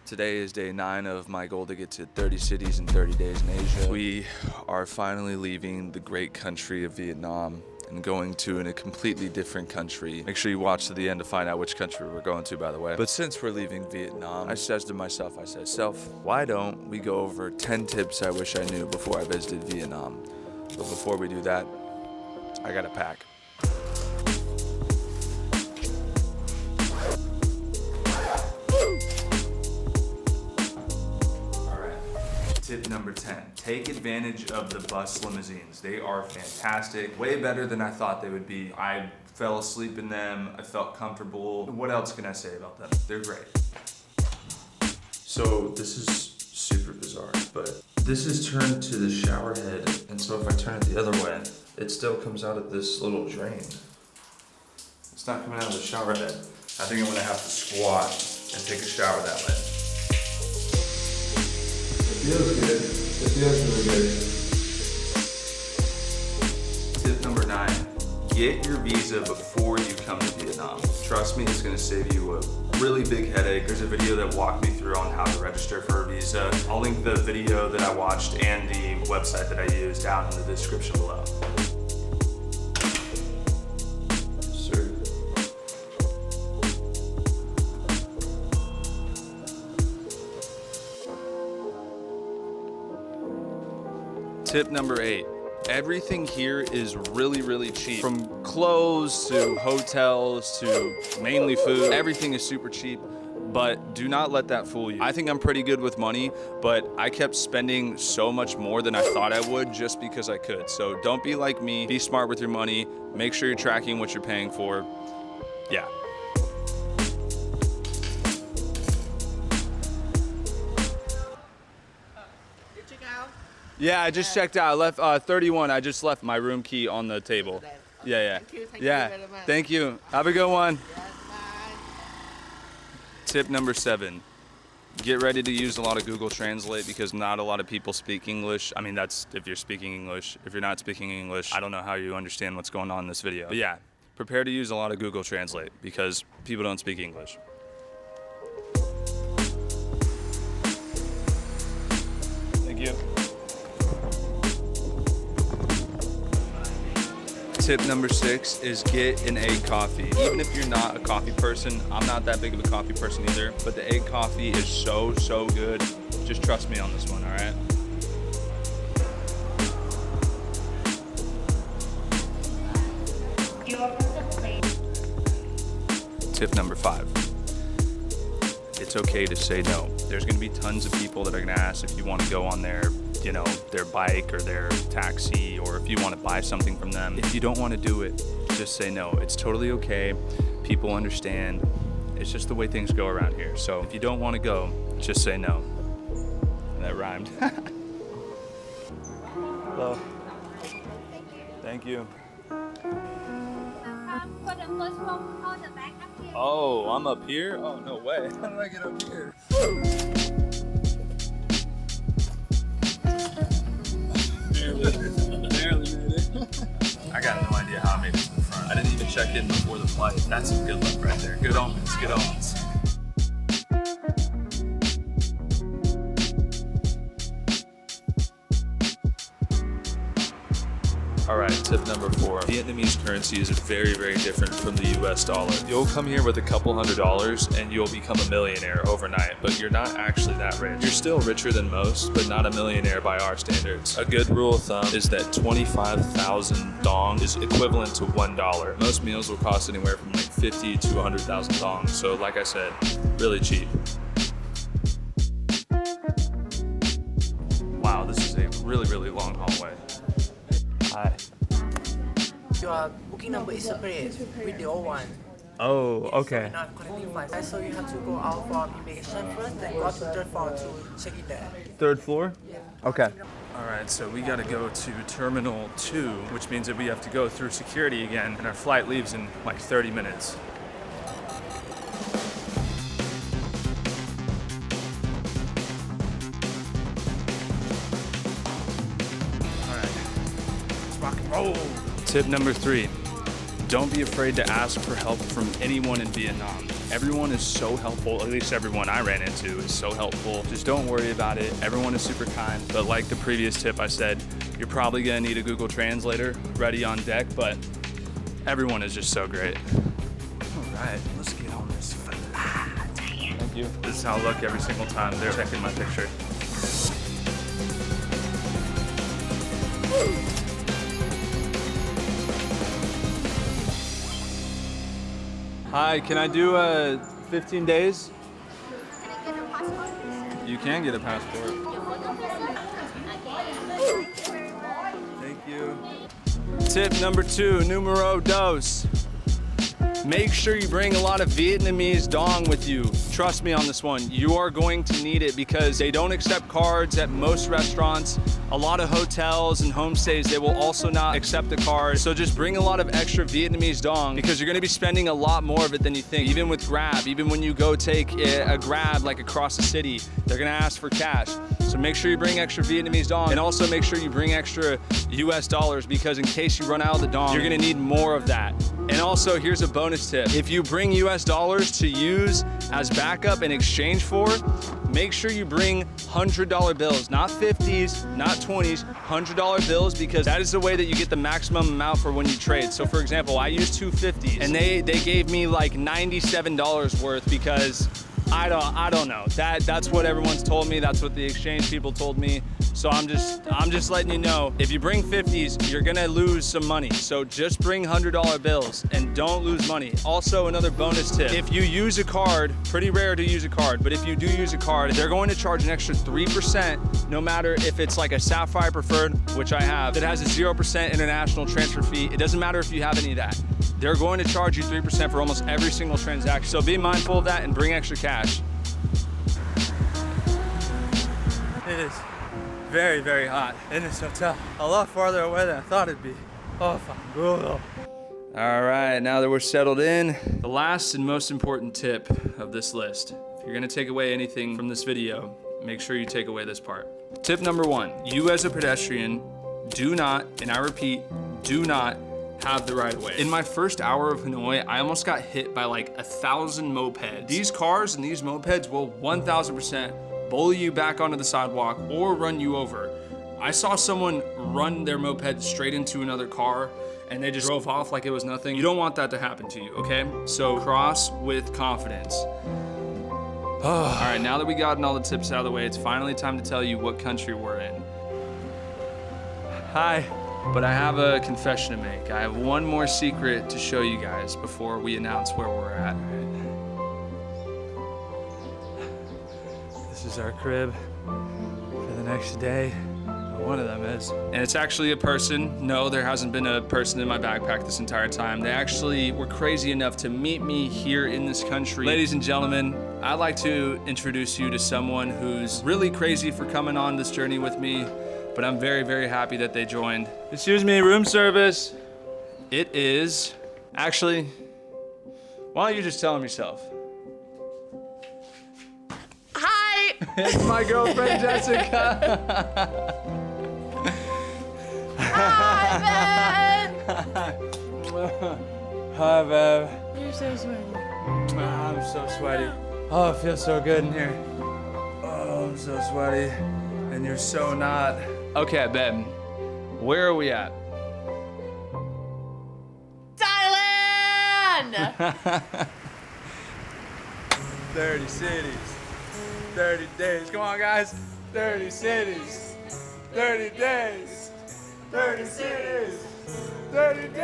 Today is day 9 of my goal to get to 30 cities in 30 days in Asia. We are finally leaving the great country of Vietnam and going to a completely different country. Make sure you watch to the end to find out which country we're going to, by the way. But since we're leaving Vietnam, I says to myself, Self, why don't we go over 10 tips I wish I knew before I visited Vietnam? But before we do that, I gotta pack. Tip number 10, take advantage of the bus limousines. They are fantastic, way better than I thought they would be. I fell asleep in them, I felt comfortable. What else can I say about them? They're great. So this is super bizarre, but this is turned to the shower head, and so if I turn it the other way, it still comes out of this little drain. It's not coming out of the shower head. I think I'm gonna have to squat and take a shower that way. Feels good. It feels really good. Tip number 9, get your visa before you come to Vietnam. Trust me, it's gonna save you a really big headache. There's a video that walked me through on how to register for a visa. I'll link the video that I watched and the website that I used down in the description below. Tip number 8, everything here is really cheap. From clothes to hotels to mainly food, everything is super cheap, but do not let that fool you. I think I'm pretty good with money, but I kept spending so much more than I thought I would just because I could. So don't be like me, be smart with your money, make sure you're tracking what you're paying for. Yeah. Yeah, I just checked out. I left 31. I just left my room key on the table. Yeah. Thank you very much. Thank you. Have a good one. Yes, bye. Tip number 7. Get ready to use a lot of Google Translate because not a lot of people speak English. I mean, that's if you're speaking English. If you're not speaking English, I don't know how you understand what's going on in this video. But yeah, prepare to use a lot of Google Translate because people don't speak English. Thank you. Tip number 6 is get an egg coffee. Even if you're not a coffee person, I'm not that big of a coffee person either, but the egg coffee is so good. Just trust me on this one, all right? Tip number 5. It's okay to say no. There's gonna be tons of people that are gonna ask if you wanna go on their bike or their taxi, or if you want to buy something from them. If you don't want to do it, just say no. It's totally okay. People understand. It's just the way things go around here. So if you don't want to go, just say no. And that rhymed. Hello. Thank you. For the first row, hold the bag up here. Oh, I'm up here? Oh, no way. How did I get up here? Barely made it. I got no idea how I made it to the front. I didn't even check in before the flight. That's some good luck right there. Good omens, good omens. All right, tip number 4. Vietnamese currency is very different from the US dollar. You'll come here with a couple $100s and you'll become a millionaire overnight, but you're not actually that rich. You're still richer than most, but not a millionaire by our standards. A good rule of thumb is that 25,000 dong is equivalent to $1. Most meals will cost anywhere from like 50 to 100,000 dong. So like I said, really cheap. Wow, this is a really long hallway. Hi. Your booking number is separate with the old one. Oh, So okay. you're not connecting flight. So you have to go out from immigration first, then go to the third floor to check in there. 3rd floor? Yeah. Okay. All right, so we gotta go to Terminal 2, which means that we have to go through security again, and our flight leaves in like 30 minutes. All right, let's rock and roll. Tip number 3, don't be afraid to ask for help from anyone in Vietnam. Everyone is so helpful, at least everyone I ran into is so helpful. Just don't worry about it. Everyone is super kind. But like the previous tip I said, you're probably gonna need a Google Translator ready on deck, but everyone is just so great. All right, let's get on this flight. Thank you. This is how I look every single time they're checking my picture. Hi, can I do 15 days? Can I get a passport? You can get a passport. Your photo, please. Thank you very much. Thank you. Tip number 2, numero dos. Make sure you bring a lot of Vietnamese dong with you. Trust me on this one. You are going to need it because they don't accept cards at most restaurants. A lot of hotels and homestays, they will also not accept the card. So just bring a lot of extra Vietnamese dong because you're gonna be spending a lot more of it than you think. Even with Grab, even when you go take a Grab like across the city, they're gonna ask for cash. So make sure you bring extra Vietnamese dong and also make sure you bring extra US dollars because in case you run out of the dong, you're gonna need more of that. And also here's a bonus tip. If you bring US dollars to use as backup in exchange for, make sure you bring $100 bills, not 50s, not 20s, $100 bills because that is the way that you get the maximum amount for when you trade. So for example, I used 250s and they gave me like $97 worth because I don't know. That's what everyone's told me. That's what the exchange people told me. So I'm just letting you know, if you bring 50s, you're gonna lose some money. So just bring $100 bills and don't lose money. Also, another bonus tip, if you use a card, pretty rare to use a card, but if you do use a card, they're going to charge an extra 3%, no matter if it's like a Sapphire Preferred, which I have, that has a 0% international transfer fee. It doesn't matter if you have any of that. They're going to charge you 3% for almost every single transaction. So be mindful of that and bring extra cash. It is very, very hot in this hotel. A lot farther away than I thought it'd be. Oh, fucking brutal. All right, now that we're settled in, the last and most important tip of this list. If you're gonna take away anything from this video, make sure you take away this part. Tip number 1, you as a pedestrian do not, and I repeat, do not have the right of way. In my first hour of Hanoi, I almost got hit by like 1,000 mopeds. These cars and these mopeds will 1,000% bully you back onto the sidewalk or run you over. I saw someone run their moped straight into another car and they just drove off like it was nothing. You don't want that to happen to you, okay? So cross with confidence. All right, now that we gotten all the tips out of the way, it's finally time to tell you what country we're in. Hi, but I have a confession to make. I have one more secret to show you guys before we announce where we're at. This is our crib for the next day. One of them is. And it's actually a person. No, there hasn't been a person in my backpack this entire time. They actually were crazy enough to meet me here in this country. Ladies and gentlemen, I'd like to introduce you to someone who's really crazy for coming on this journey with me, but I'm very, very happy that they joined. Excuse me, room service. It is, actually, why don't you just tell them yourself? Hi! It's my girlfriend, Jessica. Hi, babe! Hi, babe. You're so sweaty. I'm so sweaty. Oh, it feels so good in here. Oh, I'm so sweaty. And you're so not. Okay, babe. Where are we at? Thailand! 30 cities. 30 days. Come on, guys. 30 cities. 30 days. 30 cities. 30 days.